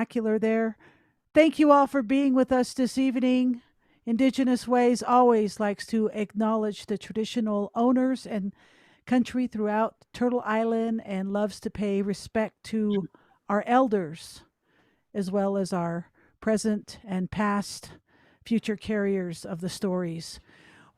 vernacular there. Thank you all for being with us this evening. Indigenous Ways always likes to acknowledge the traditional owners and country throughout Turtle Island and loves to pay respect to our elders as well as our present and past future carriers of the stories.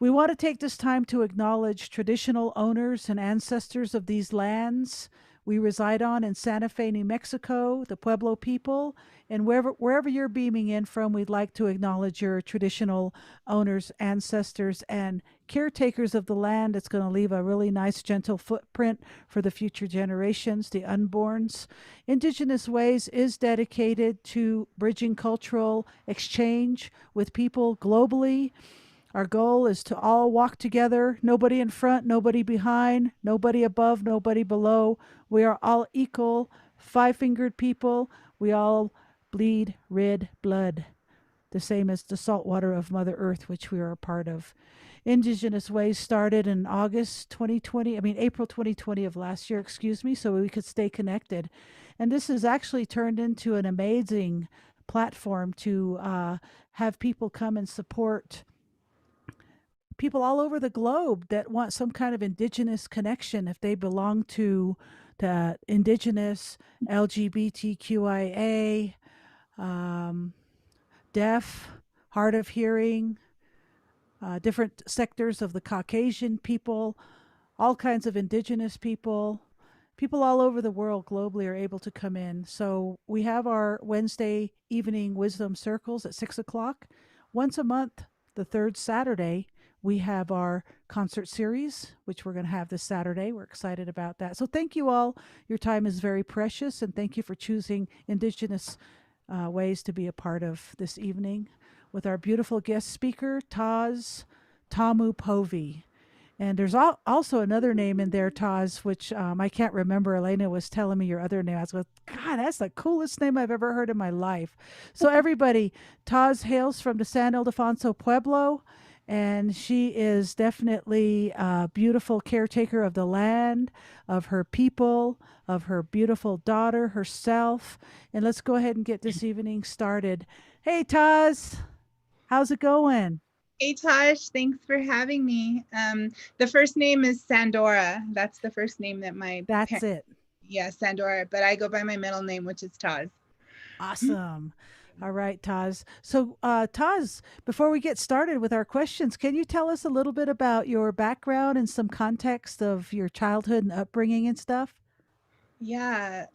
We want to take this time to acknowledge traditional owners and ancestors of these lands we reside on in Santa Fe, New Mexico, the Pueblo people, and wherever you're beaming in from, we'd like to acknowledge your traditional owners, ancestors, and caretakers of the land. It's going to leave a really nice, gentle footprint for the future generations, the unborns. Indigenous Ways is dedicated to bridging cultural exchange with people globally. Our goal is to all walk together, nobody in front, nobody behind, nobody above, nobody below. We are all equal, five fingered people. We all bleed red blood, the same as the salt water of Mother Earth, which we are a part of. Indigenous Ways started in April 2020 of last year, excuse me, so we could stay connected. And this has actually turned into an amazing platform to have people come and support people all over the globe that want some kind of indigenous connection if they belong to the indigenous LGBTQIA, um, deaf, hard of hearing, different sectors of the Caucasian people, all kinds of indigenous people. People all over the world globally are able to come in. So we have our Wednesday evening wisdom circles at 6 o'clock. Once a month, the third Saturday, we have our concert series, which we're going to have this Saturday. We're excited about that. So thank you all. Your time is very precious, and thank you for choosing Indigenous Ways to be a part of this evening with our beautiful guest speaker, Tamu Povi. And there's also another name in there, Taz, which I can't remember. Elena was telling me your other name. I was like, God, that's the coolest name I've ever heard in my life. So everybody, Taz hails from the San Ildefonso Pueblo, and she is definitely a beautiful caretaker of the land, of her people, of her beautiful daughter, herself. And let's go ahead and get this evening started. Hey, Taz, how's it going? Hey Tosh, thanks for having me. The first name is Sandora. That's the first name that my That's parents, it. yeah, Sandora, but I go by my middle name, which is Taz. Awesome. All right, Taz. So, Taz, before we get started with our questions, can you tell us a little bit about your background and some context of your childhood and upbringing and stuff? Yeah,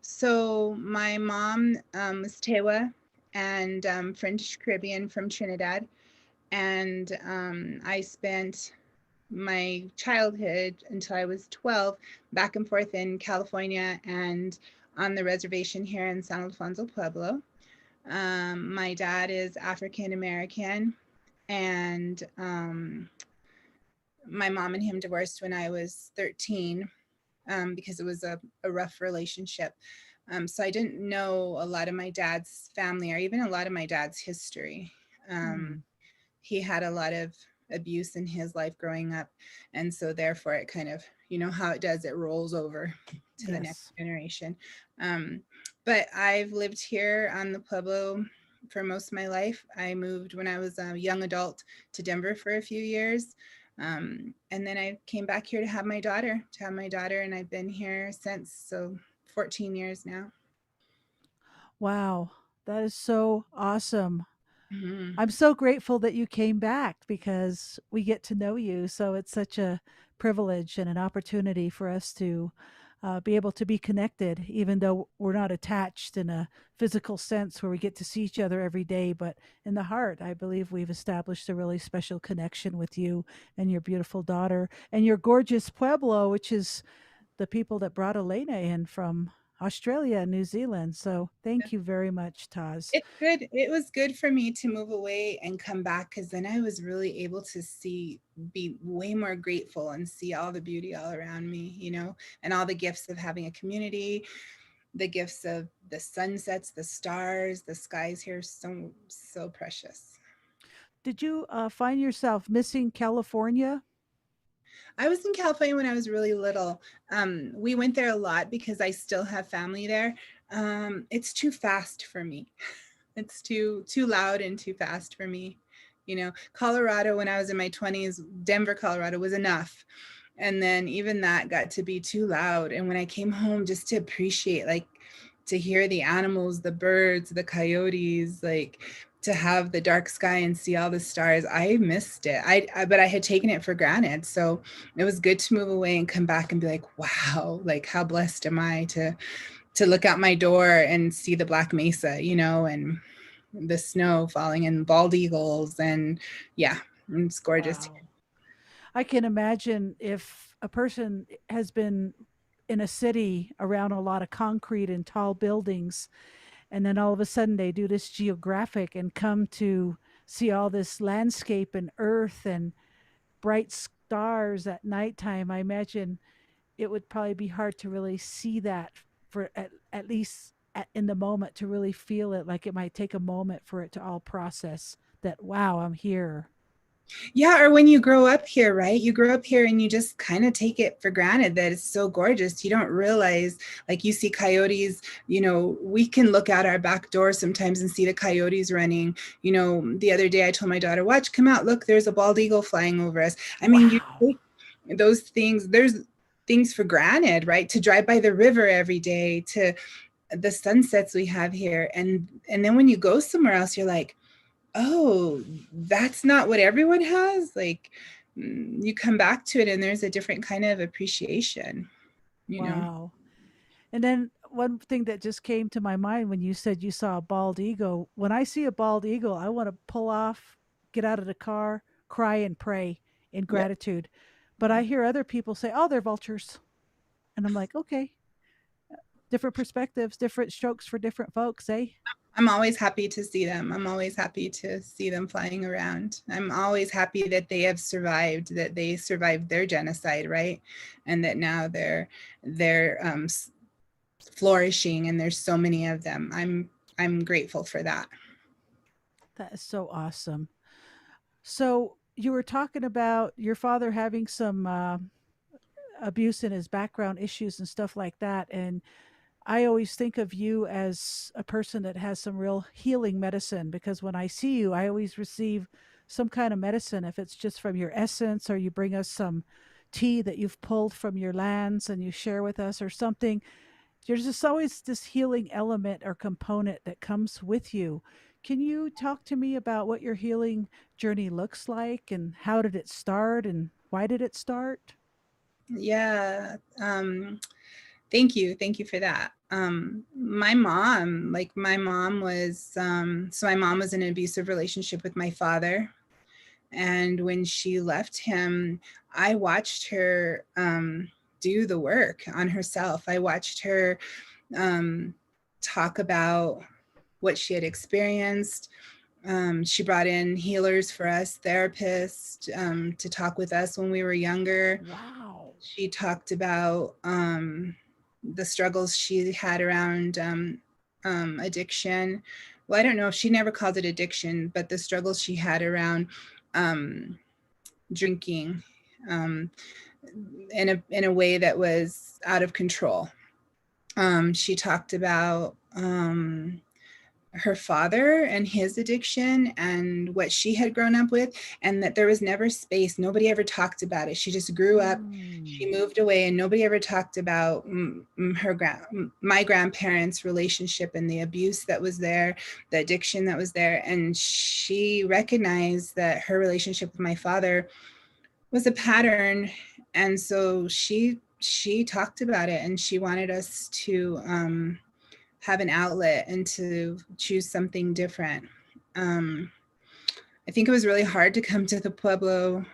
so my mom was Tewa and French Caribbean from Trinidad. And I spent my childhood until I was 12 back and forth in California and on the reservation here in San Alfonso Pueblo. My dad is African American, and my mom and him divorced when I was 13 because it was a rough relationship. So I didn't know a lot of my dad's family or even a lot of my dad's history. Hmm. He had a lot of abuse in his life growing up. And so therefore it kind of, you know how it does, it rolls over to the next Yes. generation. Um, but I've lived here on the Pueblo for most of my life. I moved when I was a young adult to Denver for a few years. And then I came back here to have my daughter, and I've been here since, so 14 years now. Wow. That is so awesome. Mhm. I'm so grateful that you came back because we get to know you. So it's such a privilege and an opportunity for us to be able to be connected, even though we're not attached in a physical sense where we get to see each other every day. But in the heart, I believe we've established a really special connection with you and your beautiful daughter and your gorgeous Pueblo, which is the people that brought Elena in from Australia and New Zealand. So thank you very much, Taz. It's good. It was good for me to move away and come back because then I was really able to be way more grateful and see all the beauty all around me, and all the gifts of having a community, the gifts of the sunsets, the stars, the skies here, so, so precious. Did you find yourself missing California? I was in California when I was really little. We went there a lot because I still have family there. It's too fast for me. It's too loud and too fast for me. You know, Colorado when I was in my 20s, Denver, Colorado was enough. And then even that got to be too loud. And when I came home, just to appreciate, like, to hear the animals, the birds, the coyotes, like to have the dark sky and see all the stars, I missed it. But I had taken it for granted. So it was good to move away and come back and be like, wow, like how blessed am I to look out my door and see the Black Mesa, you know, and the snow falling and bald eagles. And yeah, it's gorgeous. Wow. I can imagine if a person has been in a city around a lot of concrete and tall buildings, and then all of a sudden they do this geographic and come to see all this landscape and earth and bright stars at nighttime. I imagine it would probably be hard to really see that for at least in the moment to really feel it. Like it might take a moment for it to all process that, wow, I'm here. Yeah, or when you grow up here, right? You grow up here and you just kind of take it for granted that it's so gorgeous. You don't realize, like, you see coyotes, you know, we can look out our back door sometimes and see the coyotes running. You know, the other day I told my daughter, watch, come out, look, there's a bald eagle flying over us. I mean, you Wow. take those things, there's things for granted, right? To drive by the river every day, to the sunsets we have here. And then when you go somewhere else, you're like, oh, that's not what everyone has. Like, you come back to it and there's a different kind of appreciation, you know? Wow. And then one thing that just came to my mind when you said you saw a bald eagle, when I see a bald eagle, I want to pull off, get out of the car, cry and pray in Yeah. gratitude. But I hear other people say, oh, they're vultures. And I'm like, okay, different perspectives, different strokes for different folks, eh? I'm always happy to see them. I'm always happy to see them flying around. I'm always happy that they have survived, that they survived their genocide, right? And that now they're flourishing, and there's so many of them. I'm grateful for that. That is so awesome. So you were talking about your father having some abuse in his background issues and stuff like that. And I always think of you as a person that has some real healing medicine because when I see you, I always receive some kind of medicine. If it's just from your essence or you bring us some tea that you've pulled from your lands and you share with us or something, there's just always this healing element or component that comes with you. Can you talk to me about what your healing journey looks like and how did it start and why did it start? Yeah. Thank you. Thank you for that. My mom, like my mom was, so my mom was in an abusive relationship with my father. And when she left him, I watched her do the work on herself. I watched her um, talk about what she had experienced. She brought in healers for us, therapists, to talk with us when we were younger. Wow. She talked about the struggles she had around addiction. Well, I don't know if she never called it addiction, but the struggles she had around um, drinking um, in a way that was out of control. She talked about her father and his addiction and what she had grown up with, and that there was never space. Nobody ever talked about it. She just grew up, she Mm. moved away, and nobody ever talked about my grandparents' relationship and the abuse that was there, the addiction that was there. And she recognized that her relationship with my father was a pattern. And so she talked about it, and she wanted us to have an outlet and to choose something different. Um, I think it was really hard to come to the Pueblo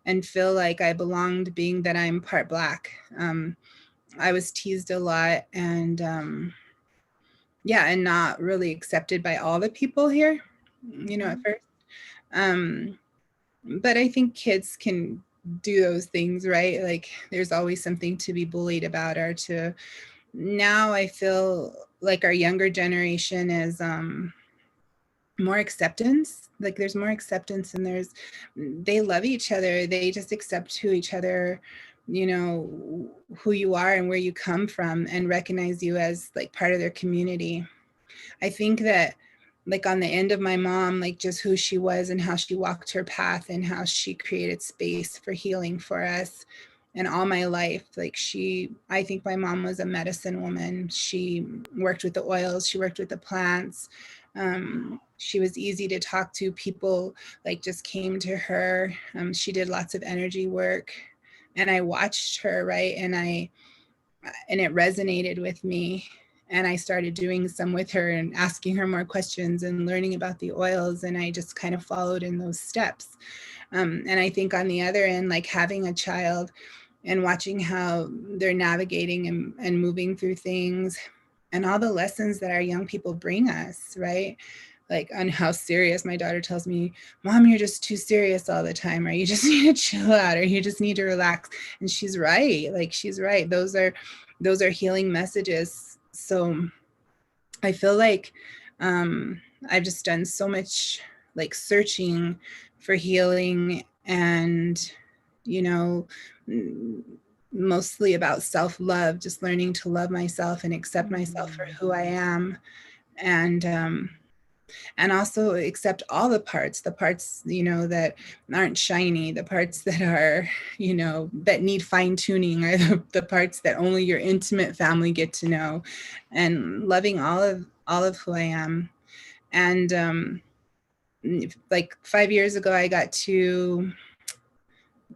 and feel like I belonged, being that I'm part Black. I was teased a lot, and yeah, and not really accepted by all the people here, you know, at Mhm. first. Um, but I think kids can do those things, right? Like there's always something to be bullied about, or to, now I feel like our younger generation is more acceptance. Like there's more acceptance, and they love each other, they just accept who each other you know, who you are and where you come from, and recognize you as like part of their community. I think that like on the end of my mom, like just who she was and how she walked her path and how she created space for healing for us. And all my life, like I think my mom was a medicine woman. She worked with the oils, she worked with the plants. She was easy to talk to. People like just came to her. She did lots of energy work, and I watched her, right? And it resonated with me, and I started doing some with her and asking her more questions and learning about the oils, and I just kind of followed in those steps. And I think on the other end, like having a child and watching how they're navigating and moving through things, and all the lessons that our young people bring us, right? Like on how serious, my daughter tells me, Mom, you're just too serious all the time, or you just need to chill out, or you just need to relax. And she's right. Like she's right. Those are healing messages. So I feel like I've just done so much like searching for healing, and you know, mostly about self-love, just learning to love myself and accept myself for who I am. And also accept all the parts, you know, that aren't shiny, the parts that are, you know, that need fine tuning, or the parts that only your intimate family get to know, and loving all of who I am. And like 5 years ago, I got to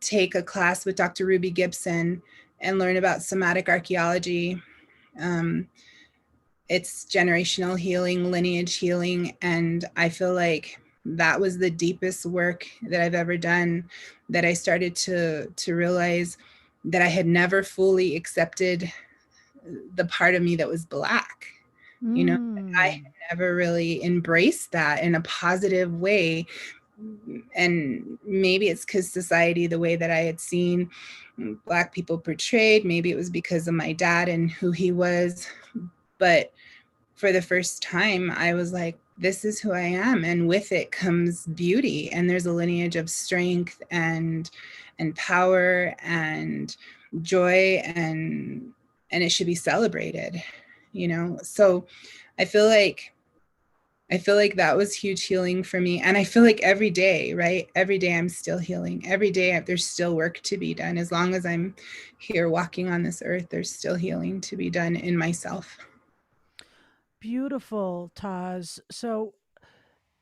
take a class with Dr. Ruby Gibson and learn about somatic archaeology. Um, it's generational healing, lineage healing, and I feel like that was the deepest work that I've ever done, that I started to realize that I had never fully accepted the part of me that was Black. You know, I had never really embraced that in a positive way. And maybe it's because society, the way that I had seen Black people portrayed, maybe it was because of my dad and who he was. But for the first time, I was like, this is who I am. And with it comes beauty. And there's a lineage of strength and power and joy, and it should be celebrated, you know? So I feel like that was huge healing for me. And I feel like every day, right? Every day I'm still healing. Every day there's still work to be done. As long as I'm here walking on this earth, there's still healing to be done in myself. Beautiful, Taz. So,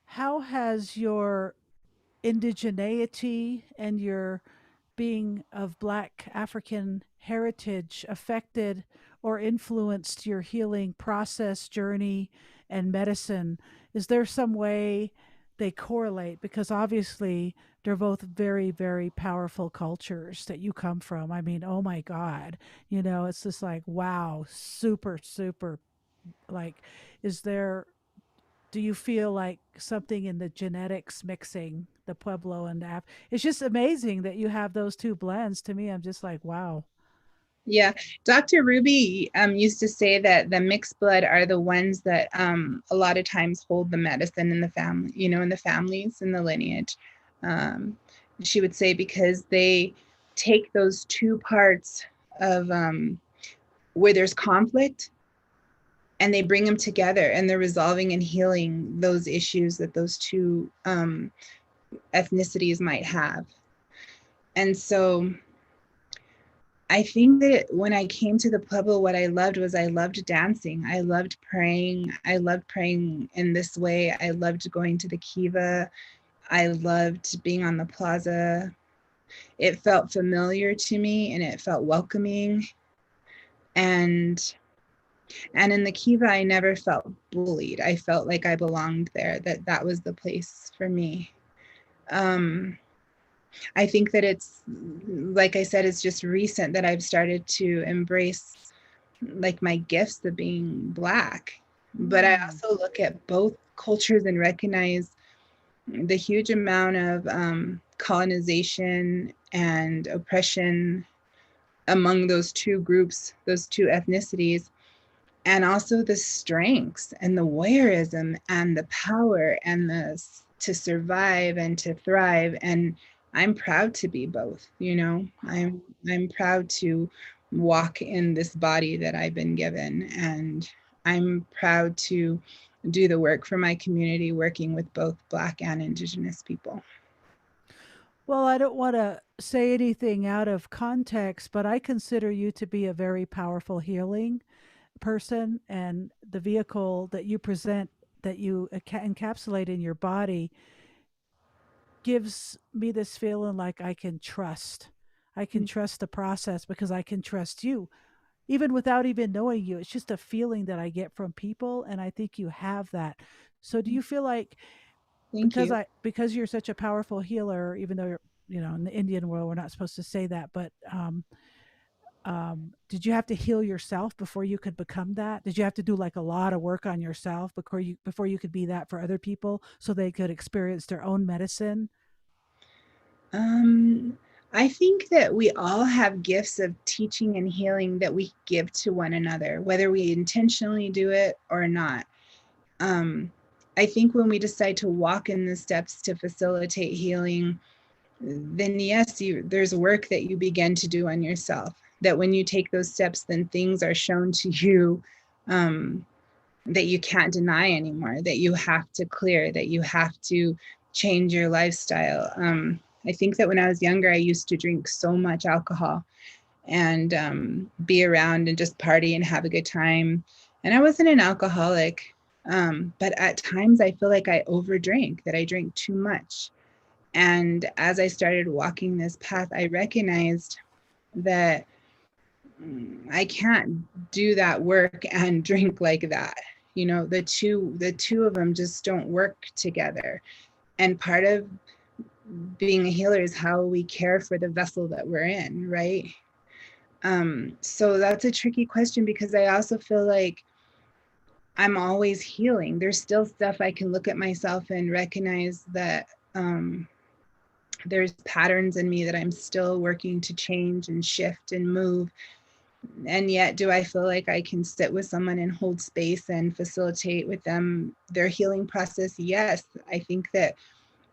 how has your indigeneity and your being of Black African heritage affected or influenced your healing process, journey, and medicine? Is there some way they correlate? Because obviously, they're both very, very powerful cultures that you come from. I mean, oh my God, it's just like, wow, super, super. Like, is there do you feel like something in the genetics mixing the Pueblo and the it's just amazing that you have those two blends. To me, I'm just like, wow. Yeah, Dr. Ruby used to say that the mixed blood are the ones that a lot of times hold the medicine in the family, you know, in the families, in the lineage. Um, she would say because they take those two parts of where there's conflict, and they bring them together, and they're resolving and healing those issues that those two ethnicities might have. And so I think that when I came to the Pueblo, what I loved was I loved dancing. I loved praying. I loved praying in this way. I loved going to the kiva. I loved being on the plaza. It felt familiar to me, and it felt welcoming. And in the kiva, I never felt bullied. I felt like I belonged there, that was the place for me. I think that it's, like I said, it's just recent that I've started to embrace like my gifts of being Black. But I Mm. also look at both cultures and recognize the huge amount of colonization and oppression among those two groups, those two ethnicities, and also the strengths and the voyeurism and the power and the to survive and to thrive. And I'm proud to be both, you know. I'm proud to walk in this body that I've been given, and I'm proud to do the work for my community, working with both Black and Indigenous people. Well, I don't want to say anything out of context, but I consider you to be a very powerful healing person, and the vehicle that you present, that you encapsulate in your body, gives me this feeling like I can trust. I can trust the process because I can trust you, even without even knowing you. It's just a feeling that I get from people, and I think you have that. So, do you feel like, Thank you. because you're such a powerful healer, even though you're, in the Indian world we're not supposed to say that, but did you have to heal yourself before you could become that? Did you have to do like a lot of work on yourself before you could be that for other people, so they could experience their own medicine? Um, I think that we all have gifts of teaching and healing that we give to one another, whether we intentionally do it or not. Um, I think when we decide to walk in the steps to facilitate healing, then yes, there's work that you begin to do on yourself. That when you take those steps, then things are shown to you, um, that you can't deny anymore, that you have to clear, that you have to change your lifestyle. I think that when I was younger, I used to drink so much alcohol and be around and just party and have a good time. And I wasn't an alcoholic, but at times I feel like I overdrank, that I drank too much. And as I started walking this path, I recognized that I can't do that work and drink like that. You know, the two of them just don't work together. And part of being a healer is how we care for the vessel that we're in, right? So that's a tricky question because I also feel like I'm always healing. There's still stuff I can look at myself and recognize that there's patterns in me that I'm still working to change and shift and move. And yet, do I feel like I can sit with someone and hold space and facilitate with them their healing process? Yes. I think that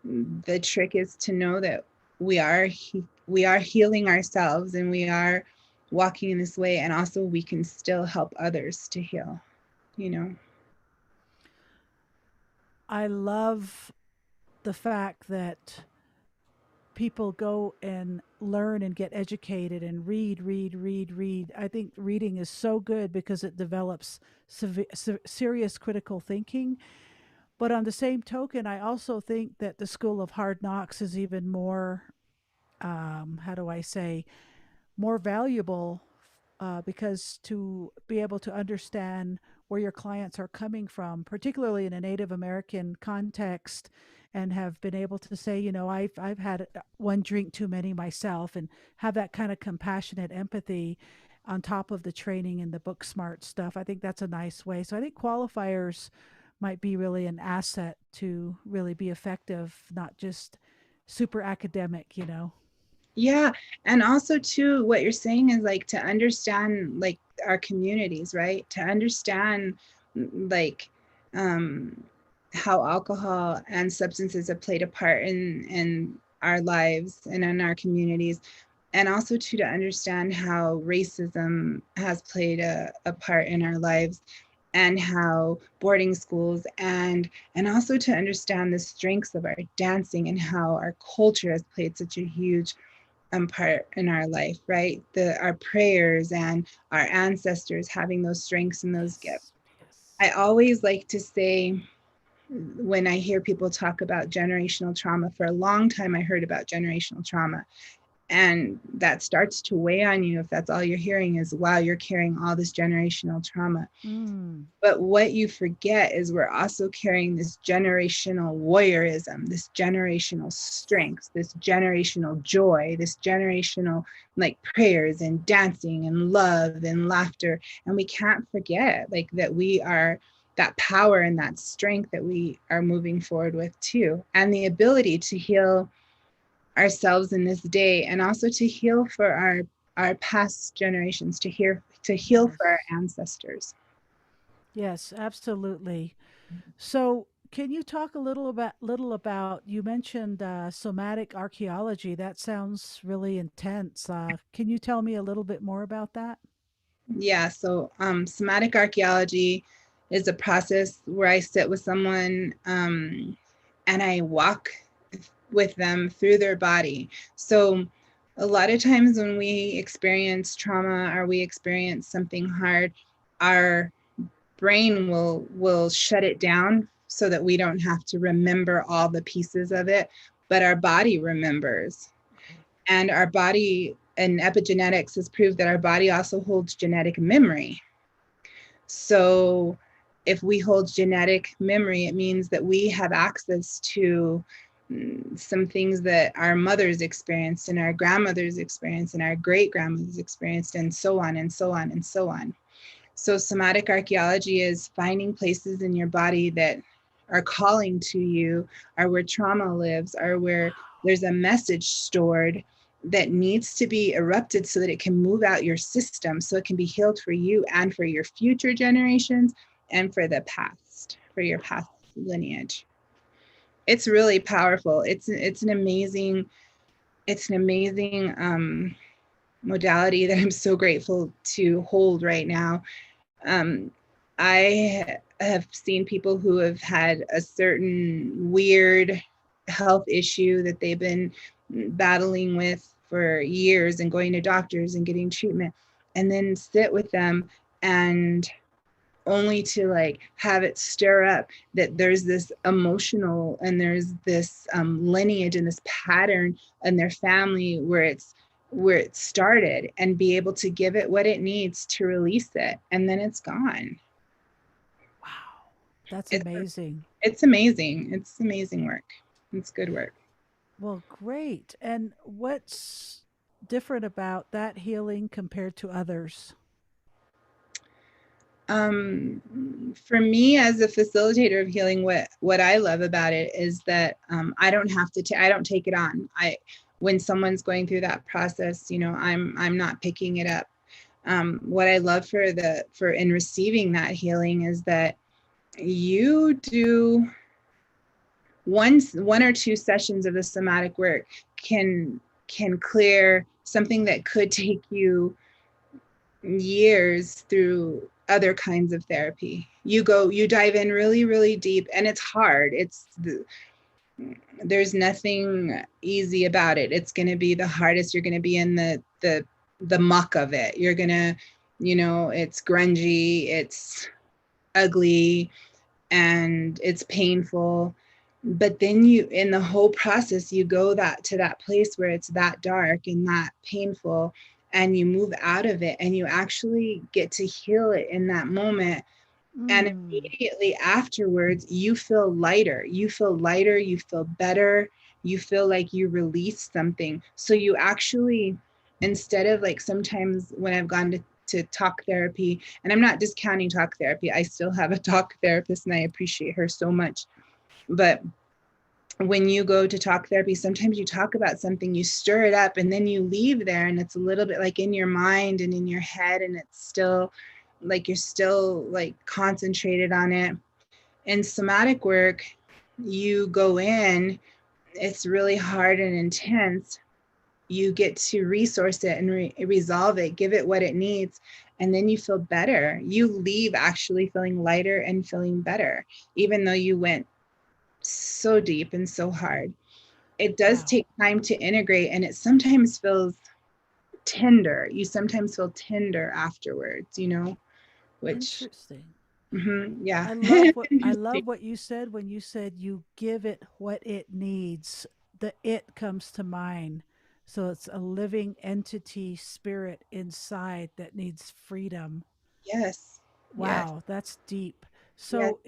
the trick is to know that we are healing ourselves, and we are walking in this way, and also we can still help others to heal, you know. I love the fact that people go and learn and get educated and read, read, read, read. I think reading is so good because it develops serious critical thinking. But on the same token, I also think that the school of hard knocks is even more, how do I say, more valuable, because to be able to understand where your clients are coming from, particularly in a Native American context, and have been able to say, I've had one drink too many myself, and have that kind of compassionate empathy on top of the training and the book smart stuff. I think that's a nice way. So I think qualifiers might be really an asset to really be effective, not just super academic. Yeah, and also too, what you're saying is like to understand like our communities, right? To understand like um, how alcohol and substances have played a part in our lives and in our communities, and also too to understand how racism has played a part in our lives, and how boarding schools and also to understand the strengths of our dancing and how our culture has played such a huge part in our life, right? Our prayers and our ancestors having those strengths and those gifts. Yes, yes. I always like to say, when I hear people talk about generational trauma, for a long time I heard about generational trauma. And that starts to weigh on you if that's all you're hearing is, wow, you're carrying all this generational trauma. Mm. But what you forget is we're also carrying this generational warriorism, this generational strength, this generational joy, this generational like prayers and dancing and love and laughter. And we can't forget like that we are that power and that strength that we are moving forward with too. And the ability to heal ourselves in this day, and also to heal for our past generations, to heal for our Yes. ancestors. Yes, absolutely. So, can you talk a little about you mentioned somatic archaeology? That sounds really intense. Can you tell me a little bit more about that? Yeah, so somatic archaeology is a process where I sit with someone and I walk with them through their body. So a lot of times when we experience trauma or we experience something hard, our brain will shut it down so that we don't have to remember all the pieces of it, but our body remembers. Okay. And our body and epigenetics has proved that our body also holds genetic memory. So if we hold genetic memory, it means that we have access to some things that our mothers experienced and our grandmothers experienced and our great grandmothers experienced, and so on and so on and so on. So somatic archaeology is finding places in your body that are calling to you, or where trauma lives, or where there's a message stored that needs to be erupted so that it can move out your system, so it can be healed for you and for your future generations and for the past, for your past lineage. It's really powerful. It's an amazing modality that I'm so grateful to hold right now. um, I have seen people who have had a certain weird health issue that they've been battling with for years and going to doctors and getting treatment, and then sit with them and only to like have it stir up that there's this emotional and there's this lineage and this pattern in their family where it started, and be able to give it what it needs to release it, and then it's gone. Wow. That's It's amazing. it's amazing. It's amazing work. It's good work. Well, great. And what's different about that healing compared to others? For me as a facilitator of healing, what I love about it is that I don't have to I don't take it on. I When someone's going through that process, I'm not picking it up. What I love for in receiving that healing is that you do one or two sessions of the somatic work can clear something that could take you years through other kinds of therapy. You dive in really, really deep, and it's hard. There's nothing easy about it. It's going to be the hardest. You're going to be in the muck of it. You're going to, it's grungy, it's ugly, and it's painful. But then in the whole process, you go to that place where it's that dark and that painful, and you move out of it, and you actually get to heal it in that moment. And Mm. immediately afterwards, you feel lighter. You feel better. You feel like you released something. So you actually, instead of like sometimes when I've gone to talk therapy, and I'm not discounting talk therapy, I still have a talk therapist and I appreciate her so much. But when you go to talk therapy, sometimes you talk about something, you stir it up, and then you leave there, and it's a little bit like in your mind and in your head, and it's still like you're still like concentrated on it. In somatic work, you go in, it's really hard and intense. You get to resource it and resolve it, give it what it needs, and then you feel better. You leave actually feeling lighter and feeling better, even though you went so deep and so hard. It does Wow. take time to integrate, and it sometimes feels tender. You sometimes feel tender afterwards, which, Interesting. yeah. I love what you said when you said you give it what it needs. The it comes to mind. So it's a living entity spirit inside that needs freedom. Yes, yes, Wow, that's deep. yes. So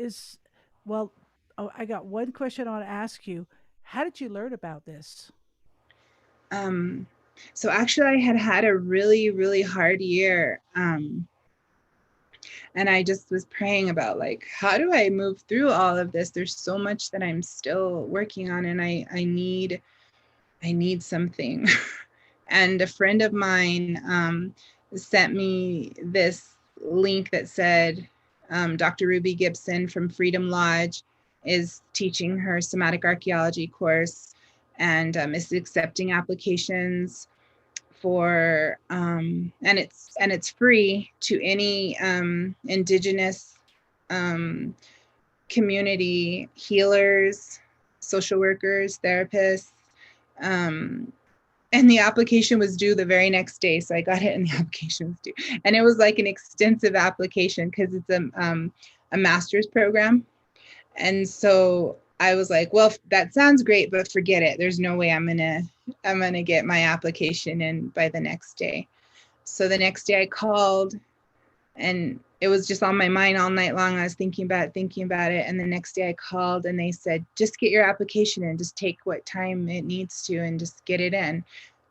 well, oh, I got one question I want to ask you. How did you learn about this? Um, so actually, I had a really, really hard year. And I just was praying about like, how do I move through all of this? There's so much that I'm still working on, and I need something. And a friend of mine sent me this link that said Dr. Ruby Gibson from Freedom Lodge is teaching her somatic archaeology course, and is accepting applications for and it's free to any indigenous community healers, social workers, therapists. And the application was due the very next day. So I got it and the application was due. And it was like an extensive application because it's a master's program. And so I was like, well, that sounds great, but forget it. There's no way I'm gonna get my application in by the next day. So the next day I called, and it was just on my mind all night long. I was thinking about it. And the next day I called and they said, just get your application in, just take what time it needs to and just get it in,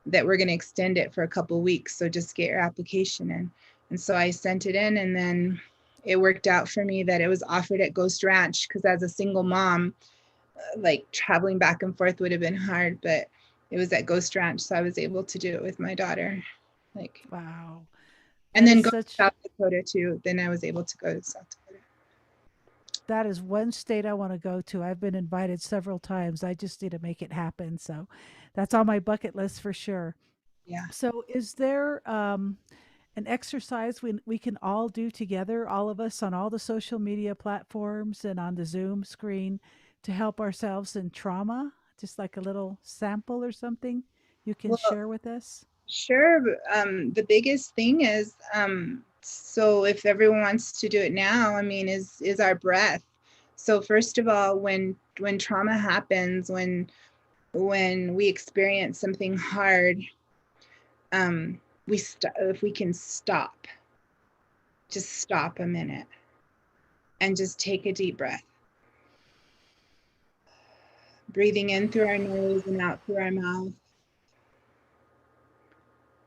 that we're going to extend it for a couple of weeks. So just get your application in. And so I sent it in, and then it worked out for me that it was offered at Ghost Ranch, because as a single mom, like traveling back and forth would have been hard, but it was at Ghost Ranch. So I was able to do it with my daughter. Like, Wow. and That then is go to such South Dakota too. Then I was able to go to South Dakota. that is one state I want to go to. I've been invited several times. I just need to make it happen. So that's on my bucket list for sure. Yeah. So is there an exercise we can all do together, all of us on all the social media platforms and on the Zoom screen to help ourselves in trauma? Just like a little sample or something you can Well, share with us? sure. The biggest thing is, so if everyone wants to do it now, I mean, is our breath. So first of all, when trauma happens, when we experience something hard, if we can stop, just stop a minute and just take a deep breath, breathing in through our nose and out through our mouth.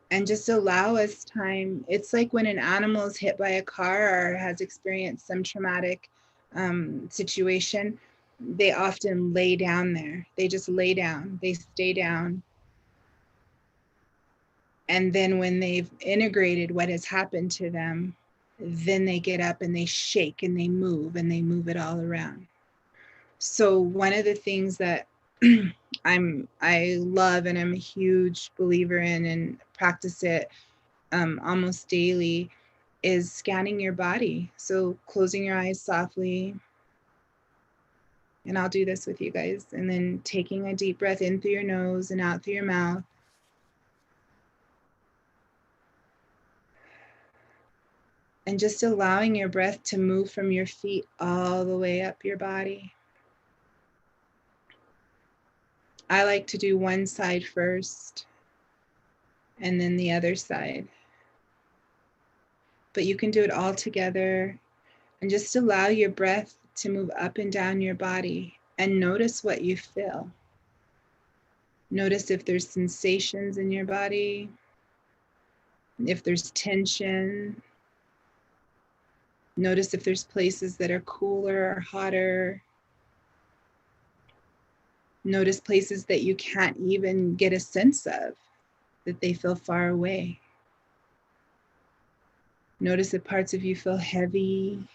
And just allow us time. It's like when an animal is hit by a car or has experienced some traumatic situation, they often lay down there. They just lay down, they stay down. And then when they've integrated what has happened to them, then they get up and they shake and they move it all around. So one of the things that I love and I'm a huge believer in and practice it almost daily is scanning your body. So closing your eyes softly, and I'll do this with you guys, and then taking a deep breath in through your nose and out through your mouth. And just allowing your breath to move from your feet all the way up your body. I like to do one side first and then the other side. But you can do it all together, and just allow your breath to move up and down your body and notice what you feel. Notice if there's sensations in your body, if there's tension. Notice if there's places that are cooler or hotter. Notice places that you can't even get a sense of, that they feel far away. Notice if parts of you feel heavy.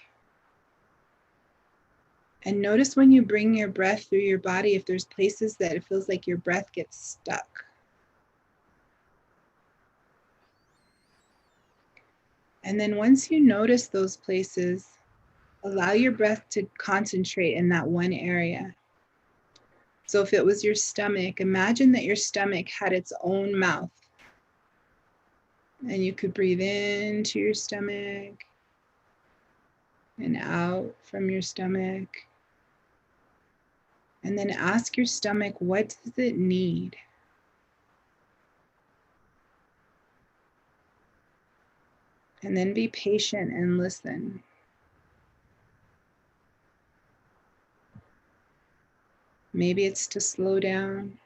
And notice when you bring your breath through your body, if there's places that it feels like your breath gets stuck. And then once you notice those places, allow your breath to concentrate in that one area. So if it was your stomach, imagine that your stomach had its own mouth. And you could breathe into your stomach and out from your stomach. And then ask your stomach, what does it need? And then be patient and listen. Maybe it's to slow down.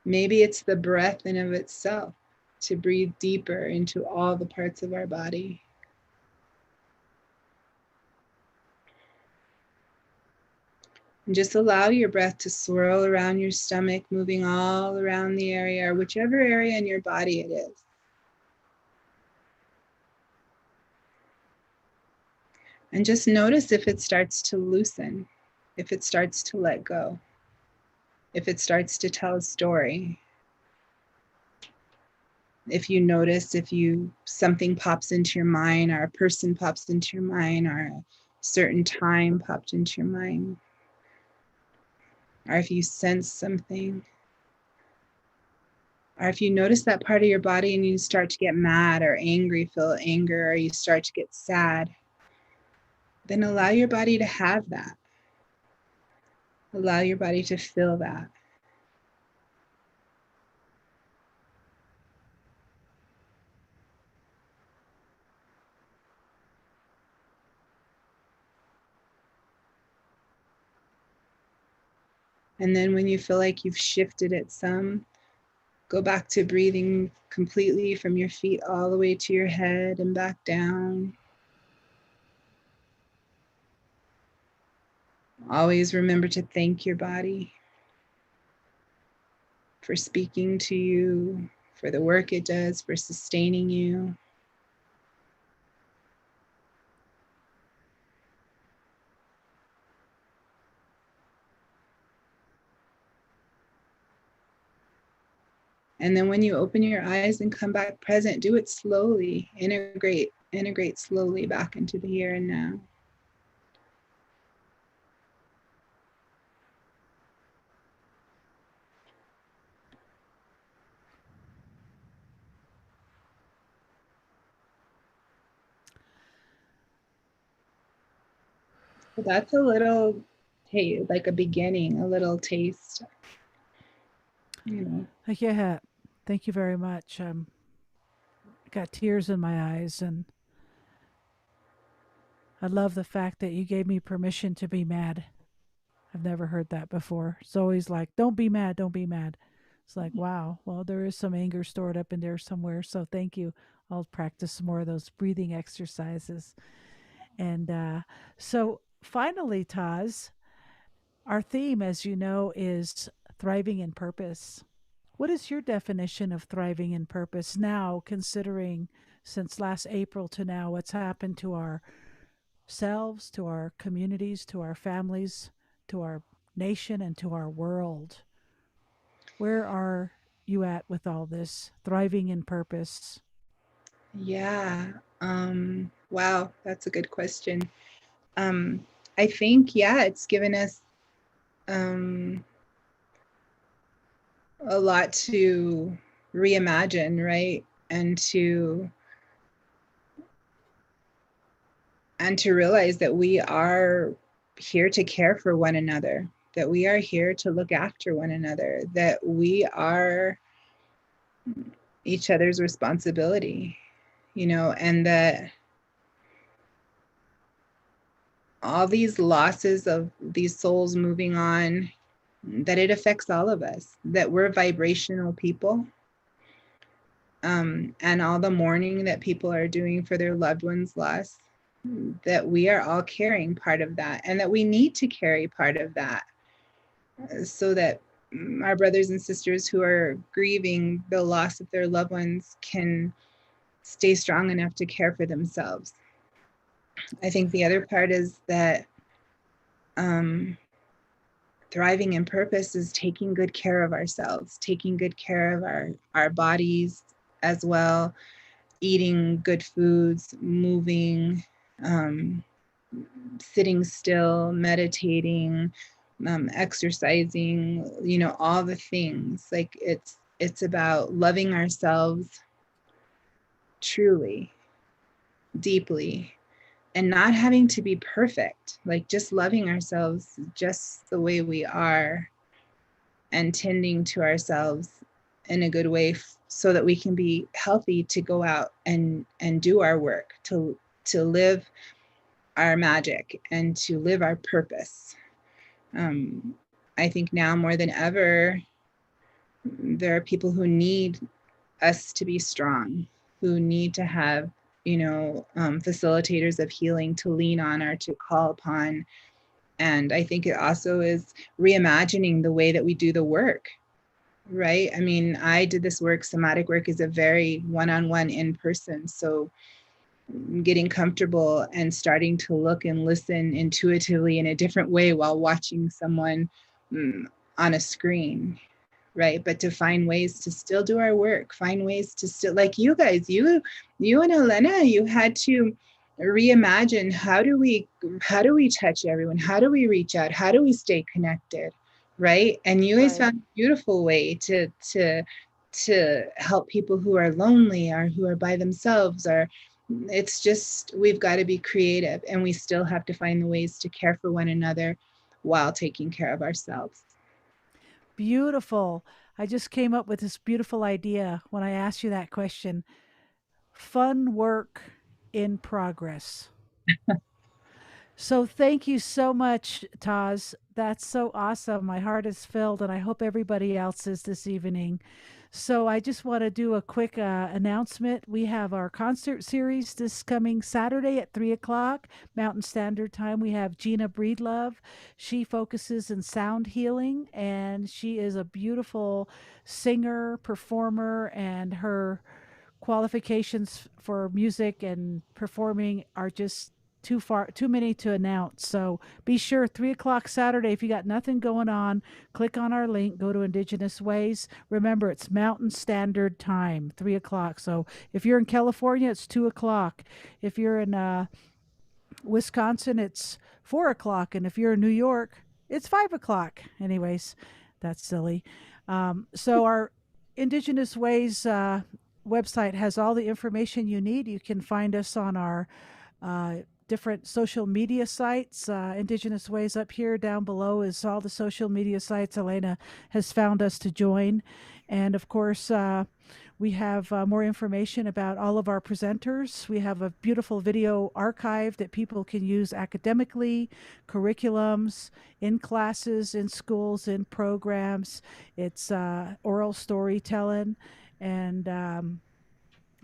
Maybe it's the breath in of itself, to breathe deeper into all the parts of our body. And just allow your breath to swirl around your stomach, moving all around the area, or whichever area in your body it is. And just notice if it starts to loosen, if it starts to let go, if it starts to tell a story. If you notice, if something pops into your mind, or a person pops into your mind, or a certain time popped into your mind, or if you sense something, or if you notice that part of your body and you start to get mad or angry, feel anger, or you start to get sad, then allow your body to have that. Allow your body to feel that. And then when you feel like you've shifted it some, go back to breathing completely from your feet all the way to your head and back down. Always remember to thank your body for speaking to you, for the work it does, for sustaining you. And then when you open your eyes and come back present, do it slowly. Integrate slowly back into the here and now. So that's a little taste, like a beginning, a little taste, you know. Yeah, thank you very much. Got tears in my eyes, and I love the fact that you gave me permission to be mad. I've never heard that before. It's always like, don't be mad, don't be mad. It's like, wow, well, there is some anger stored up in there somewhere. So thank you. I'll practice some more of those breathing exercises. And so finally, Taz, our theme, as you know, is thriving in purpose. What is your definition of thriving in purpose now, considering since last April to now what's happened to ourselves, to our communities, to our families, to our nation, and to our world? Where are you at with all this thriving in purpose? Yeah. Wow, that's a good question. Um, I think, yeah, it's given us um, a lot to reimagine, right? And to realize that we are here to care for one another, that we are here to look after one another, that we are each other's responsibility, and that all these losses of these souls moving on, that it affects all of us, that we're vibrational people. And all the mourning that people are doing for their loved ones' loss, that we are all carrying part of that, and that we need to carry part of that, so that our brothers and sisters who are grieving the loss of their loved ones can stay strong enough to care for themselves. I think the other part is that thriving in purpose is taking good care of ourselves, taking good care of our bodies as well, eating good foods, moving, sitting still, meditating, exercising, all the things. Like it's about loving ourselves truly, deeply, and not having to be perfect, like just loving ourselves just the way we are, and tending to ourselves in a good way, so that we can be healthy to go out and do our work, to live our magic and to live our purpose. I think now more than ever, there are people who need us to be strong, who need to have, facilitators of healing to lean on or to call upon. And I think it also is reimagining the way that we do the work, right? I mean, I did this work, somatic work is a very one-on-one in person. So getting comfortable and starting to look and listen intuitively in a different way while watching someone mm, on a screen, right? But to find ways to still do our work, find ways to still, like you guys, you and Elena, you had to reimagine, how do we touch everyone, how do we reach out, how do we stay connected, right? And you guys Right. found a beautiful way to help people who are lonely or who are by themselves, or it's just, we've got to be creative, and we still have to find the ways to care for one another while taking care of ourselves. Beautiful. I just came up with this beautiful idea when I asked you that question. Fun work in progress. So thank you so much, Taz. That's so awesome. My heart is filled, and I hope everybody else is this evening. So I just want to do a quick announcement. We have our concert series this coming Saturday at 3 o'clock Mountain Standard Time. We have Gina Breedlove. She focuses in sound healing, and she is a beautiful singer, performer, and her qualifications for music and performing are just too many to announce. So be sure 3 o'clock Saturday. If you got nothing going on, click on our link, go to Indigenous Ways. Remember, it's Mountain Standard Time, 3 o'clock. So if you're in California, it's 2 o'clock. If you're in Wisconsin, it's 4 o'clock, and if you're in New York, it's 5 o'clock. Anyways, that's silly. So our Indigenous Ways website has all the information you need. You can find us on our uh, different social media sites. Indigenous Ways up here, down below is all the social media sites Elena has found us to join. And of course, we have more information about all of our presenters. We have a beautiful video archive that people can use academically, curriculums, in classes, in schools, in programs. It's oral storytelling. And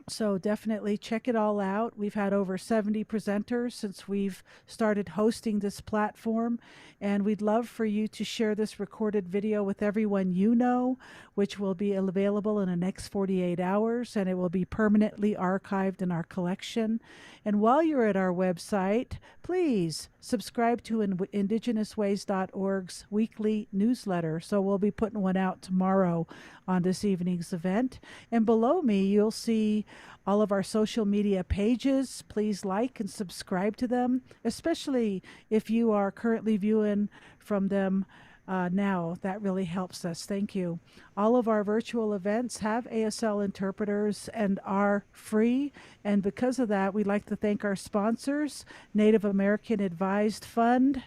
so definitely check it all out. We've had over 70 presenters since we've started hosting this platform, and we'd love for you to share this recorded video with everyone you know, which will be available in the next 48 hours, and it will be permanently archived in our collection. And while you're at our website, please subscribe to IndigenousWays.org's weekly newsletter. So we'll be putting one out tomorrow on this evening's event. And below me, you'll see all of our social media pages. Please like and subscribe to them, especially if you are currently viewing from them now. That really helps us. Thank you. All of our virtual events have ASL interpreters and are free. And because of that, we'd like to thank our sponsors: Native American Advised Fund,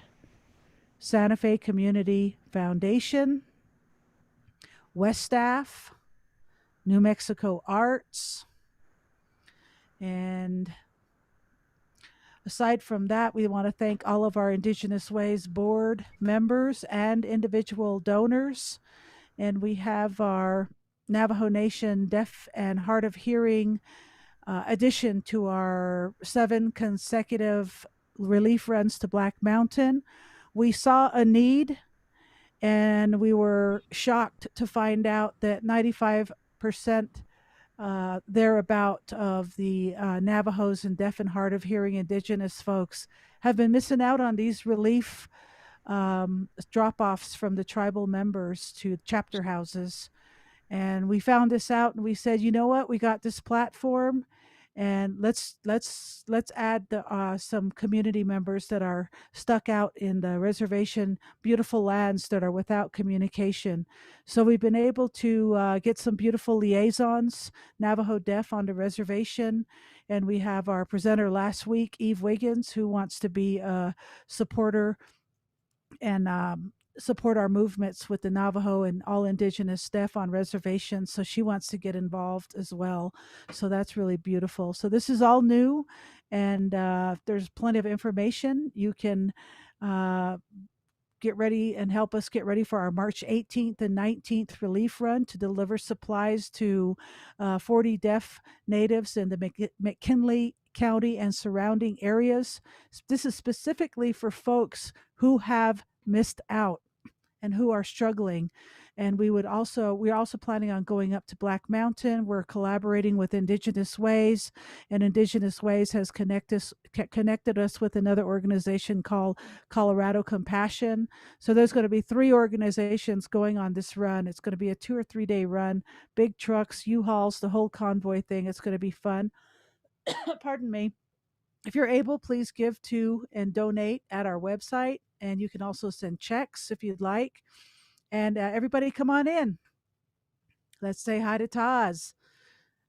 Santa Fe Community Foundation, Westaff, New Mexico Arts, and aside from that, we want to thank all of our Indigenous Ways board members and individual donors. And we have our Navajo Nation Deaf and Hard of Hearing addition to our 7 consecutive relief runs to Black Mountain. We saw a need, and we were shocked to find out that 95% thereabout of the Navajos and deaf and hard of hearing indigenous folks have been missing out on these relief drop offs from the tribal members to chapter houses. And we found this out, and we said, you know what, we got this platform, and let's add some community members that are stuck out in the reservation beautiful lands that are without communication. So we've been able to get some beautiful liaisons, Navajo Deaf, on the reservation. And we have our presenter last week, Eve Wiggins, who wants to be a supporter and support our movements with the Navajo and all indigenous deaf on reservations. So she wants to get involved as well. So that's really beautiful. So this is all new, and there's plenty of information. You can uh, get ready and help us get ready for our March 18th and 19th relief run to deliver supplies to 40 deaf natives in the McKinley County and surrounding areas. This is specifically for folks who have missed out. and who are struggling. And we're also planning on going up to Black Mountain. We're collaborating with Indigenous Ways, and Indigenous Ways has connected us with another organization called Colorado Compassion. So there's going to be three organizations going on this run. It's going to be a 2 or 3 day run, big trucks, U-Hauls, the whole convoy thing. It's going to be fun. Pardon me. If you're able, please give to and donate at our website. And you can also send checks if you'd like. And everybody come on in. Let's say hi to Taz.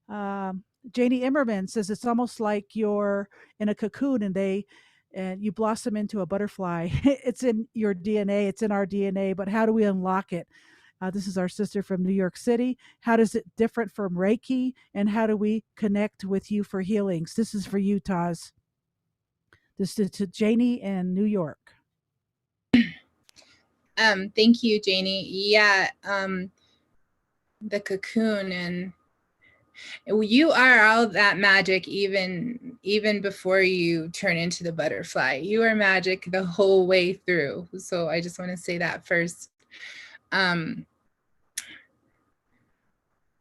Um, Janie Immerman says it's almost like you're in a cocoon and you blossom into a butterfly. It's in your DNA, it's in our DNA, but how do we unlock it? This is our sister from New York City. How does it different from Reiki? And how do we connect with you for healings? This is for you, Taz. This is to Janie in New York. Thank you, Janie. Yeah, the cocoon, and you are all that magic even before you turn into the butterfly. You are magic the whole way through. So I just want to say that first.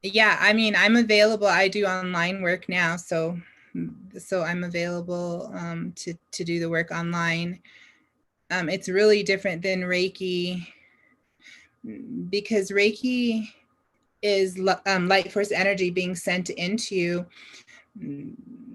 Yeah, I mean, I'm available. I do online work now, so I'm available to do the work online. It's really different than Reiki, because Reiki is light force energy being sent into you,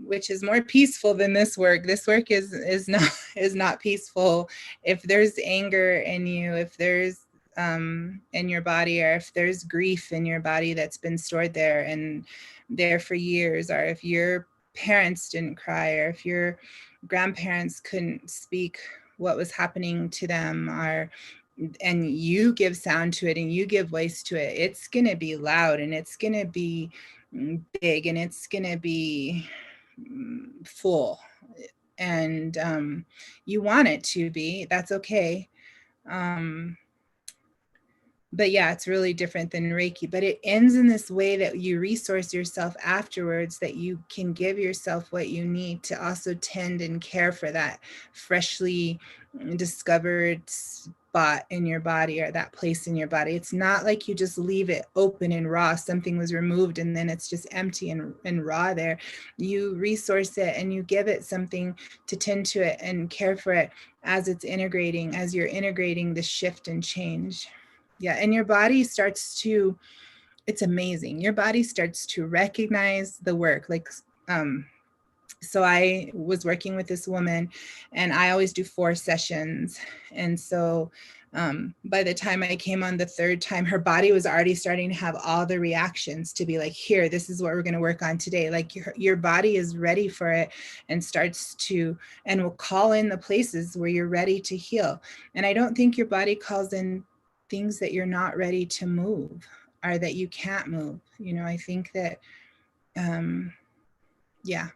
which is more peaceful than this work. This work is not peaceful. If there's anger in you, if there's in your body, or if there's grief in your body that's been stored there and there for years, or if your parents didn't cry, or if your grandparents couldn't speak what was happening to them, and you give sound to it and you give voice to it, it's going to be loud, and it's going to be big, and it's going to be full, and you want it to be. That's okay. But yeah, it's really different than Reiki, but it ends in this way that you resource yourself afterwards, that you can give yourself what you need to also tend and care for that freshly discovered spot in your body, or that place in your body. It's not like you just leave it open and raw. Something was removed and then it's just empty and raw there. You resource it and you give it something to tend to it and care for it as it's integrating, as you're integrating the shift and change. Yeah, and your body starts to, it's amazing. Your body starts to recognize the work. Like, so I was working with this woman, and I always do 4 sessions. And so by the time I came on the 3rd time, her body was already starting to have all the reactions to be like, here, this is what we're going to work on today. Like your body is ready for it, and starts to, and will call in the places where you're ready to heal. And I don't think your body calls in things that you're not ready to move, or that you can't move. You know, I think that, yeah,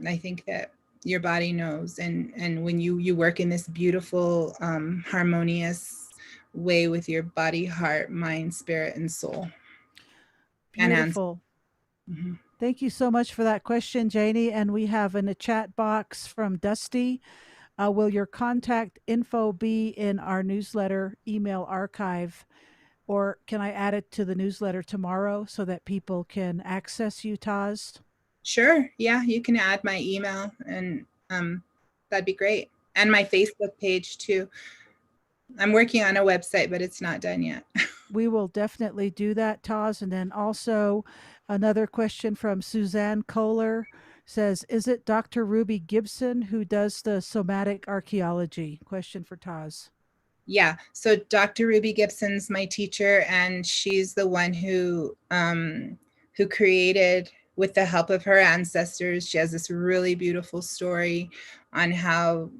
I think that your body knows. And when you work in this beautiful, harmonious way with your body, heart, mind, spirit, and soul. Beautiful. Mm-hmm. Thank you so much for that question, Janie. And we have in the chat box from Dusty, will your contact info be in our newsletter email archive? Or can I add it to the newsletter tomorrow so that people can access you, Taz? Sure. Yeah, you can add my email, and that'd be great. And my Facebook page too. I'm working on a website, but it's not done yet. We will definitely do that, Taz. And then also another question from Suzanne Kohler says, is it Dr. Ruby Gibson who does the somatic archaeology? Question for Taz. Yeah, so Dr. Ruby Gibson's my teacher, and she's the one who created, with the help of her ancestors. She has this really beautiful story on how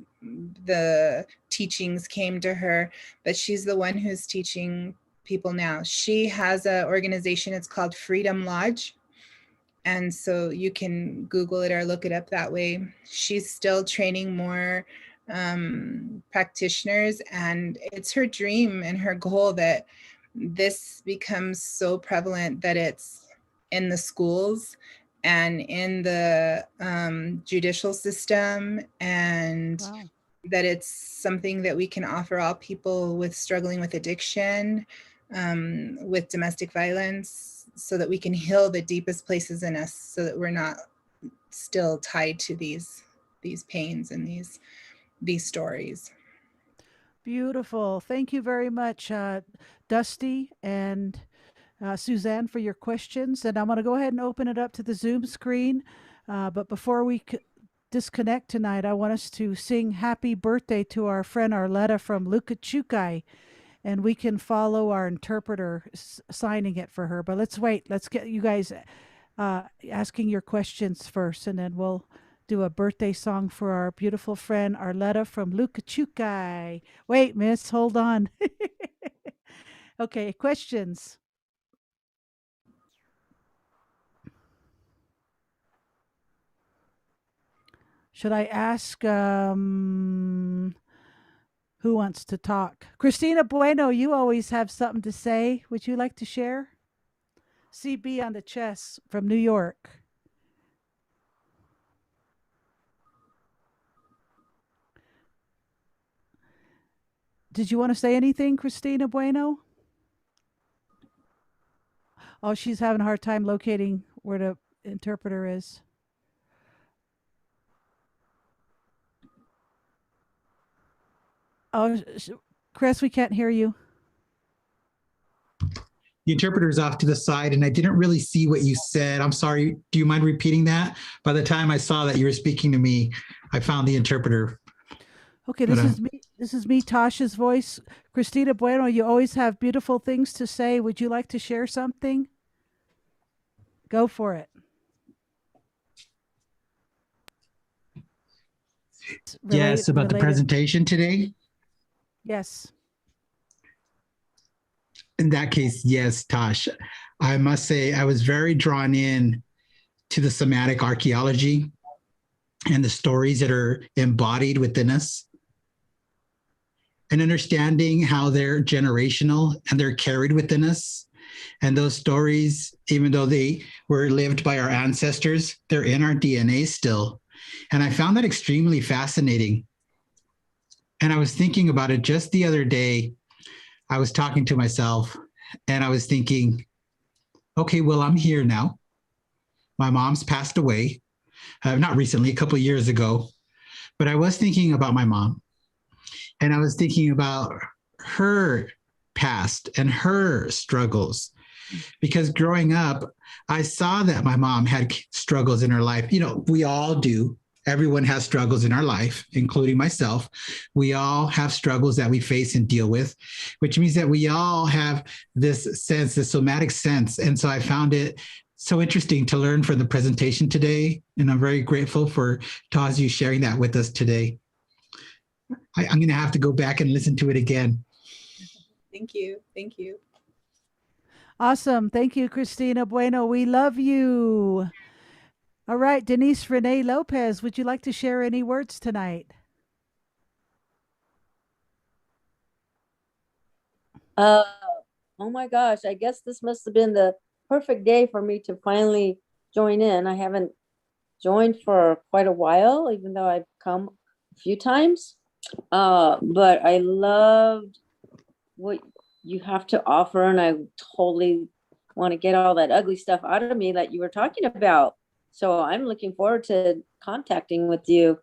the teachings came to her, but she's the one who's teaching people now. She has an organization, it's called Freedom Lodge. And so you can Google it or look it up that way. She's still training more practitioners, and it's her dream and her goal that this becomes so prevalent that it's in the schools and in the judicial system, and Wow. that it's something that we can offer all people with struggling with addiction, with domestic violence, so that we can heal the deepest places in us, so that we're not still tied to these pains and these stories. Beautiful. Thank you very much, Dusty and Suzanne, for your questions. And I'm going to go ahead and open it up to the Zoom screen. But before we disconnect tonight, I want us to sing happy birthday to our friend Arletta from Lukachukai. And we can follow our interpreter signing it for her. But let's wait. Let's get you guys asking your questions first, and then we'll do a birthday song for our beautiful friend Arletta from Lukachukai. Wait, miss, hold on. Okay, questions. Should I ask who wants to talk? Christina Bueno, you always have something to say. Would you like to share? CB on the chest from New York. Did you want to say anything, Christina Bueno? Oh, she's having a hard time locating where the interpreter is. Oh, Chris, we can't hear you. The interpreter's off to the side, and I didn't really see what you said. I'm sorry. Do you mind repeating that? By the time I saw that you were speaking to me, I found the interpreter. Okay, this is me. This is me, Tasha's voice. Christina Bueno, you always have beautiful things to say. Would you like to share something? Go for it. Yes, about the presentation today? Yes. In that case, yes, Tosh. I must say I was very drawn in to the somatic archaeology and the stories that are embodied within us, and understanding how they're generational and they're carried within us. And those stories, even though they were lived by our ancestors, they're in our DNA still. And I found that extremely fascinating. And I was thinking about it just the other day. I was talking to myself and I was thinking, okay, well, I'm here now. My mom's passed away, not recently, a couple of years ago, but I was thinking about my mom, and I was thinking about her past and her struggles, because growing up, I saw that my mom had struggles in her life. You know, we all do. Everyone has struggles in our life, including myself. We all have struggles that we face and deal with, which means that we all have this sense, this somatic sense. And so I found it so interesting to learn from the presentation today. And I'm very grateful for Tazu sharing that with us today. I'm going to have to go back and listen to it again. Thank you. Thank you. Awesome. Thank you, Christina Bueno. We love you. All right, Denise Renee Lopez, would you like to share any words tonight? Oh my gosh, I guess this must have been the perfect day for me to finally join in. I haven't joined for quite a while, even though I've come a few times. But I loved what you have to offer, and I totally want to get all that ugly stuff out of me that you were talking about. So I'm looking forward to contacting with you.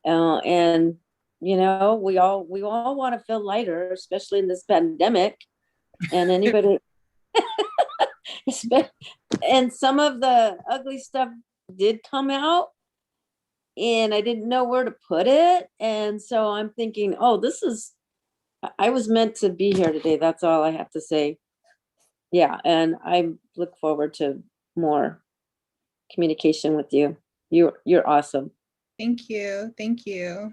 And you know, we all want to feel lighter, especially in this pandemic. And anybody and some of the ugly stuff did come out, and I didn't know where to put it. And so I'm thinking, oh, I was meant to be here today. That's all I have to say. Yeah, and I look forward to more communication with you. You're awesome. Thank you. Thank you.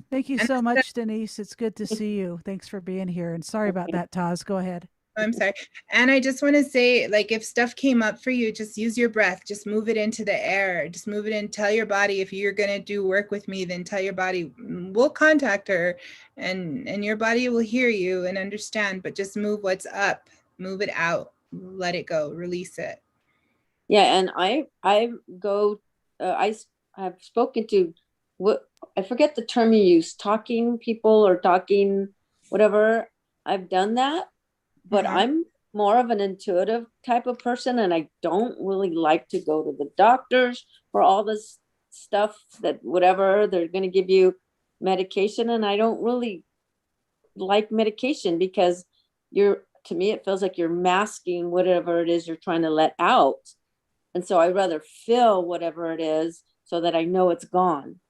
Thank you so much, Denise. It's good to see you. Thanks for being here. And sorry about that, Taz. Go ahead. I'm sorry. And I just want to say, like, if stuff came up for you, just use your breath. Just move it into the air. Just move it in. Tell your body, if you're going to do work with me, then tell your body, we'll contact her, and your body will hear you and understand. But just move what's up. Move it out. Let it go. Release it. Yeah, and I have spoken to what, I forget the term you use, talking people or talking whatever. I've done that, but Uh-huh. I'm more of an intuitive type of person, and I don't really like to go to the doctors for all this stuff that whatever they're going to give you medication, and I don't really like medication because you're, to me it feels like you're masking whatever it is you're trying to let out. And so I'd rather feel whatever it is so that I know it's gone.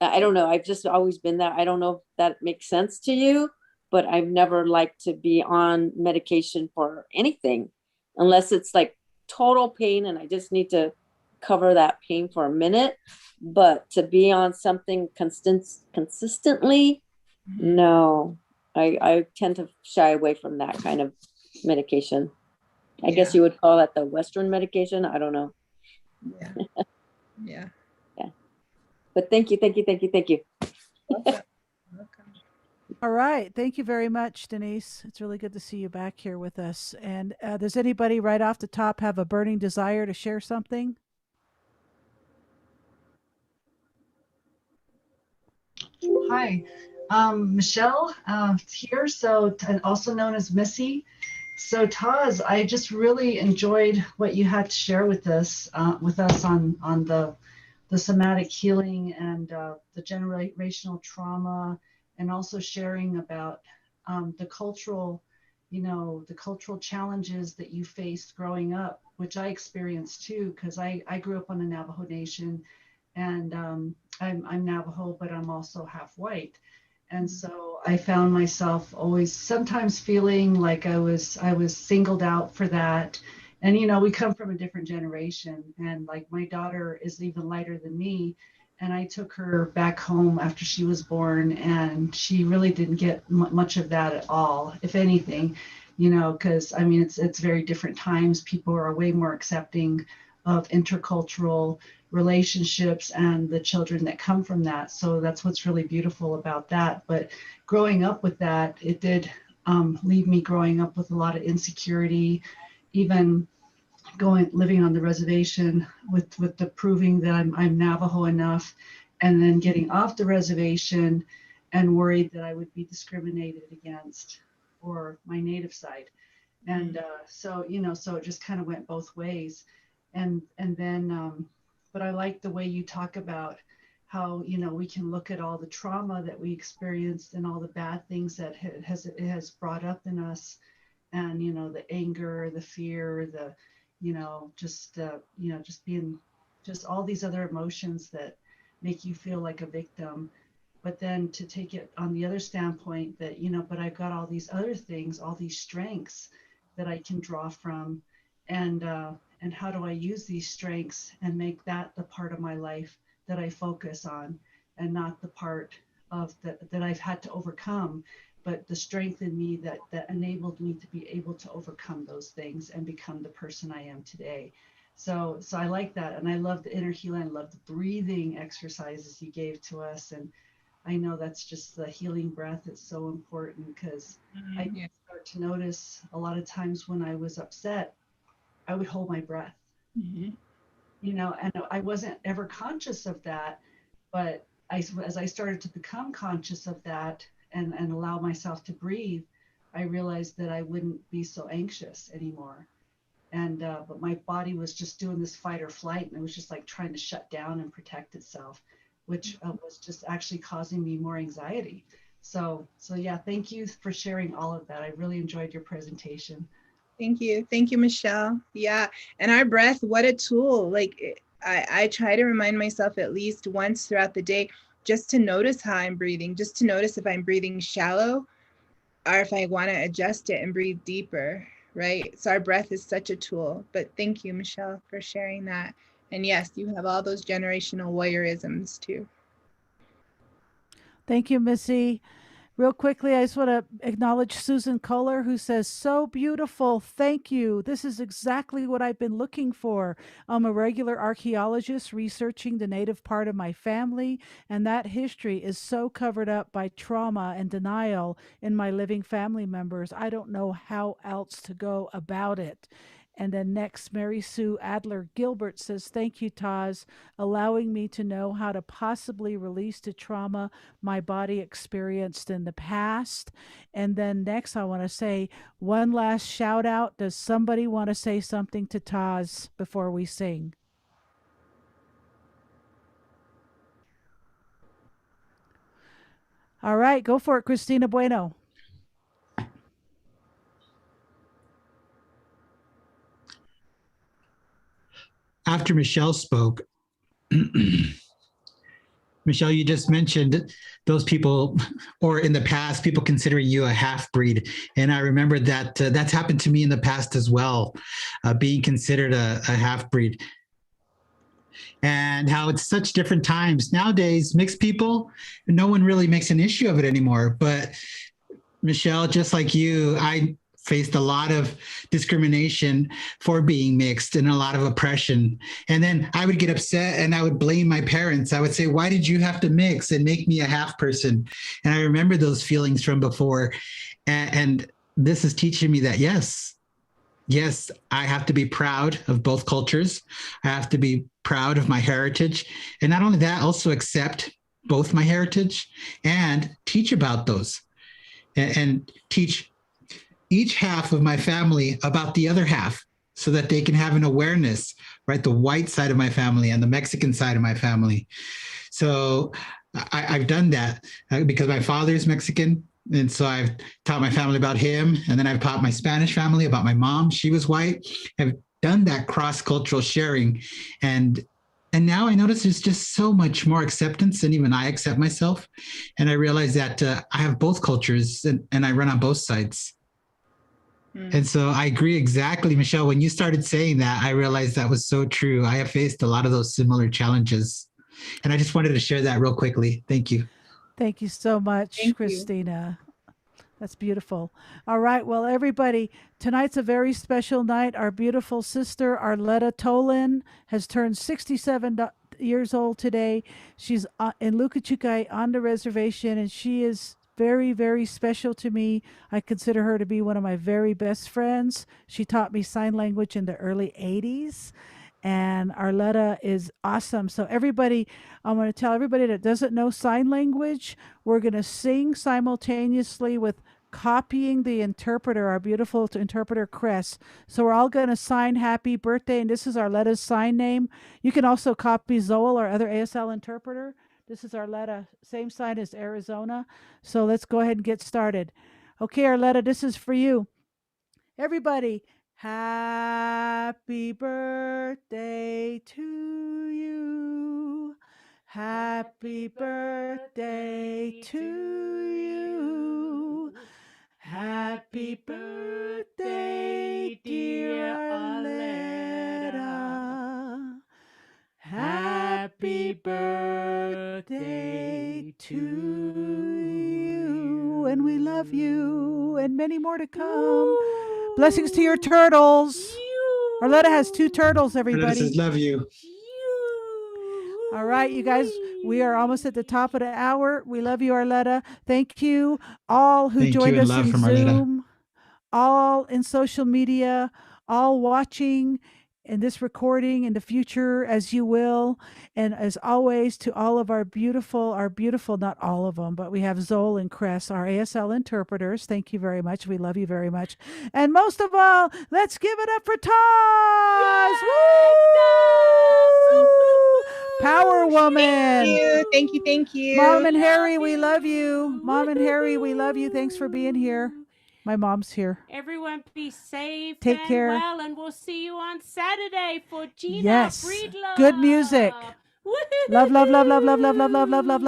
I don't know. I've just always been that. I don't know if that makes sense to you, but I've never liked to be on medication for anything unless it's like total pain and I just need to cover that pain for a minute. But to be on something consistently, no. I tend to shy away from that kind of medication. I guess Yeah. you would call that the Western medication. I don't know. Yeah. Yeah. Yeah. But thank you. Welcome. Welcome. All right. Thank you very much, Denise. It's really good to see you back here with us. And does anybody right off the top have a burning desire to share something? Hi, Michelle here, and also known as Missy. So Taz, I just really enjoyed what you had to share with us on the somatic healing and the generational trauma, and also sharing about the cultural, the cultural challenges that you faced growing up, which I experienced too, because I grew up on the Navajo Nation, and I'm Navajo, but I'm also half white. And so I found myself always sometimes feeling like I was singled out for that. And we come from a different generation, and like my daughter is even lighter than me, and I took her back home after she was born, and she really didn't get much of that at all, if anything, because I mean it's very different times. People are way more accepting of intercultural relationships and the children that come from that. So that's what's really beautiful about that. But growing up with that, it did leave me growing up with a lot of insecurity, even living on the reservation with the proving that I'm Navajo enough, and then getting off the reservation and worried that I would be discriminated against or my native side. And so it just kind of went both ways. And then but I like the way you talk about how we can look at all the trauma that we experienced and all the bad things that it has brought up in us, and the anger, the fear, the just being, just all these other emotions that make you feel like a victim. But then to take it on the other standpoint, that but I've got all these other things, all these strengths that I can draw from, and how do I use these strengths and make that the part of my life that I focus on, and not the part of that I've had to overcome, but the strength in me that enabled me to be able to overcome those things and become the person I am today. So I like that, and I love the inner healing. I love the breathing exercises you gave to us, and I know that's just the healing breath. It's so important, because I Yeah. start to notice a lot of times when I was upset, I would hold my breath, Mhm. and I wasn't ever conscious of that. But as I started to become conscious of that, and allow myself to breathe, I realized that I wouldn't be so anxious anymore. And but my body was just doing this fight or flight, and it was just like trying to shut down and protect itself, which was just actually causing me more anxiety. So yeah, thank you for sharing all of that. I really enjoyed your presentation. Thank you. Thank you, Michelle. Yeah. And our breath, what a tool. Like I try to remind myself at least once throughout the day, just to notice how I'm breathing, just to notice if I'm breathing shallow or if I want to adjust it and breathe deeper. Right. So our breath is such a tool. But thank you, Michelle, for sharing that. And yes, you have all those generational warriorisms too. Thank you, Missy. Real quickly, I just want to acknowledge Susan Kohler, who says, "So beautiful. Thank you. This is exactly what I've been looking for. I'm a regular archaeologist researching the native part of my family, and that history is so covered up by trauma and denial in my living family members. I don't know how else to go about it." And then next, Mary Sue Adler Gilbert says, "Thank you, Taz, allowing me to know how to possibly release the trauma my body experienced in the past." And then next, I want to say one last shout out. Does somebody want to say something to Taz before we sing? All right, go for it, Christina Bueno. After Michelle spoke, Michelle, you just mentioned those people, or in the past, people considering you a half breed. And I remember that that's happened to me in the past as well, being considered a half breed. And how it's such different times. Nowadays, mixed people, no one really makes an issue of it anymore. But Michelle, just like you, I faced a lot of discrimination for being mixed and a lot of oppression. And then I would get upset and I would blame my parents. I would say, why did you have to mix and make me a half person? And I remember those feelings from before. And this is teaching me that, yes, I have to be proud of both cultures. I have to be proud of my heritage. And not only that, also accept both my heritage and teach about those and teach each half of my family about the other half so that they can have an awareness, right? The white side of my family and the Mexican side of my family. So I've done that because my father is Mexican. And so I've taught my family about him. And then I've taught my Spanish family about my mom. She was white. I've done that cross-cultural sharing. And now I notice there's just so much more acceptance, and even I accept myself. And I realize that I have both cultures and I run on both sides. And so I agree exactly, Michelle. When you started saying that, I realized that was so true. I have faced a lot of those similar challenges. And I just wanted to share that real quickly. Thank you. Thank you so much, Thank you. Christina. That's beautiful. All right. Well, everybody, tonight's a very special night. Our beautiful sister, Arletta Tolan, has turned 67 years old today. She's in Lukachukai on the reservation, and she is very, very special to me. I consider her to be one of my very best friends. She taught me sign language in the early 80s. And Arletta is awesome. So everybody, I'm going to tell everybody that doesn't know sign language, we're going to sing simultaneously with copying the interpreter, our beautiful interpreter, Cress. So we're all going to sign happy birthday, and this is Arletta's sign name. You can also copy Zoel, our other ASL interpreter. This is Arletta, same sign as Arizona. So let's go ahead and get started. Okay, Arletta, this is for you. Everybody, happy birthday to you. Happy birthday to you. Happy birthday, dear Arletta. Happy birthday to you. And we love you, and many more to come. Blessings to your turtles. Arletta has 2 turtles, Arletta everybody. says, love you. All right, you guys, we are almost at the top of the hour. We love you, Arletta. Thank you all who Thank you, joined and us love in from Arletta. Zoom, all in social media, all watching in this recording in the future as you will. And as always, to all of our beautiful, not all of them, but we have Zoel and Cress, our ASL interpreters. Thank you very much. We love you very much. And most of all, let's give it up for Taz! Woo! Power woman. Thank you. Thank you. Mom and Harry, we love you. Mom and Harry, we love you. Thanks for being here. My mom's here. Everyone be safe Take and care. well, and we'll see you on Saturday for Gina Yes. Breedlove. Good music. Woo-hoo-hoo-hoo. Love, love, love, love, love, love, love, love, love, love, love.